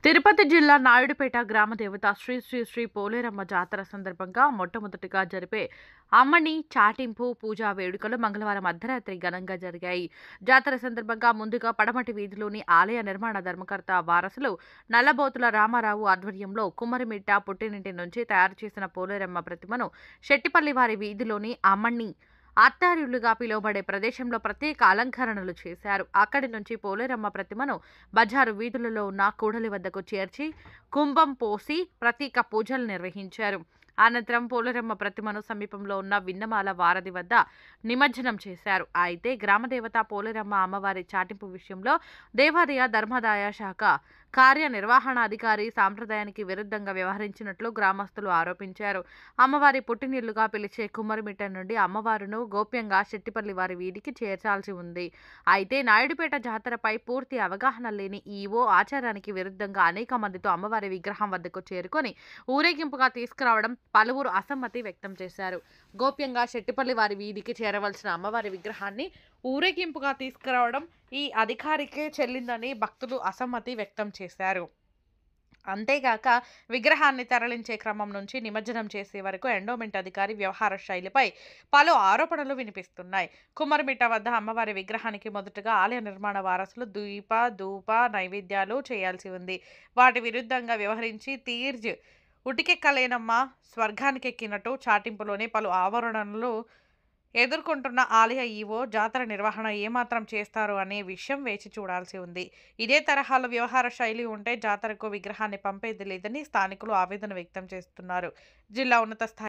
తిరుపతి జిల్లా నాయుడుపేట గ్రామ దేవత శ్రీ శ్రీ శ్రీ పోలేరమ్మ జాతర సందర్భంగా మొట్టమొదటిగా జరిపే అమ్మని చాటింపు పూజా వేడుకలు మంగళవారం అర్ధరాత్రి ఘనంగా జరిగాయి. జాతర సందర్భంగా ముందుగా పడమటి వీధిలోని ఆలయ నిర్మాణ ధర్మకర్త వారసులు నల్లబోతుల రామారావు ఆధ్వర్యంలో కుమ్మరిమిట్ట పుట్టినింటి నుంచి తయారు చేసిన పోలేరమ్మ ప్రతిమను శెట్టిపల్లి వారి వీధిలోని అమ్మని అత్తారిళ్లుగా పిలువబడే ప్రదేశంలో ప్రత్యేక అలంకరణలు చేశారు. అక్కడి నుంచి పోలేరమ్మ ప్రతిమను బజారు వీధులలో ఉన్న కూడలి వద్దకు చేర్చి కుంభం పోసి ప్రత్యేక పూజలు నిర్వహించారు. అనంతరం పోలేరమ్మ ప్రతిమను సమీపంలో ఉన్న విన్నమాల వారధి వద్ద నిమజ్జనం చేశారు. అయితే గ్రామదేవత పోలేరమ్మ అమ్మవారి చాటింపు విషయంలో దేవాదాయ ధర్మాదాయ శాఖ కార్యనిర్వహణాధికారి సాంప్రదాయానికి విరుద్ధంగా వ్యవహరించినట్లు గ్రామస్తులు ఆరోపించారు. అమ్మవారి పుట్టినిల్లుగా పిలిచే కుమ్మరిమిట్ట నుండి అమ్మవారును గోప్యంగా శెట్టిపల్లి వారి వీధికి చేర్చాల్సి ఉంది. అయితే నాయుడుపేట జాతరపై పూర్తి అవగాహన లేని ఈవో ఆచారానికి విరుద్ధంగా అనేక మందితో అమ్మవారి విగ్రహం వద్దకు చేరుకొని ఊరేగింపుగా తీసుకురావడం పలువురు అసమ్మతి వ్యక్తం చేశారు. గోప్యంగా శెట్టిపల్లి వారి వీధికి చేరవలసిన అమ్మవారి విగ్రహాన్ని ఊరేగింపుగా తీసుకురావడం ఈ అధికారికే చెల్లిందని భక్తులు అసమ్మతి వ్యక్తం చేశారు. అంతేగాక విగ్రహాన్ని తరలించే క్రమం నుంచి నిమజ్జనం చేసే వరకు ఎండోమెంట్ అధికారి వ్యవహార శైలిపై పలు ఆరోపణలు వినిపిస్తున్నాయి. కుమ్మరిమిట్ట వద్ద అమ్మవారి విగ్రహానికి మొదటగా ఆలయ నిర్మాణ వారసులు ధూప నైవేద్యాలు చేయాల్సి ఉంది. వాటి విరుద్ధంగా వ్యవహరించి తీర్జ్ ఉటికెక్కలేనమ్మా స్వర్గానికెక్కినట్టు చాటింపులోనే పలు ఆవరణలు ఎదుర్కొంటున్న ఆలయ ఈవో జాతర నిర్వహణ ఏమాత్రం చేస్తారు అనే విషయం వేచి చూడాల్సి ఉంది. ఇదే తరహాలో వ్యవహార శైలి ఉంటే జాతరకు విగ్రహాన్ని పంపేది లేదని స్థానికులు ఆవేదన వ్యక్తం చేస్తున్నారు. జిల్లా ఉన్నత స్థాయి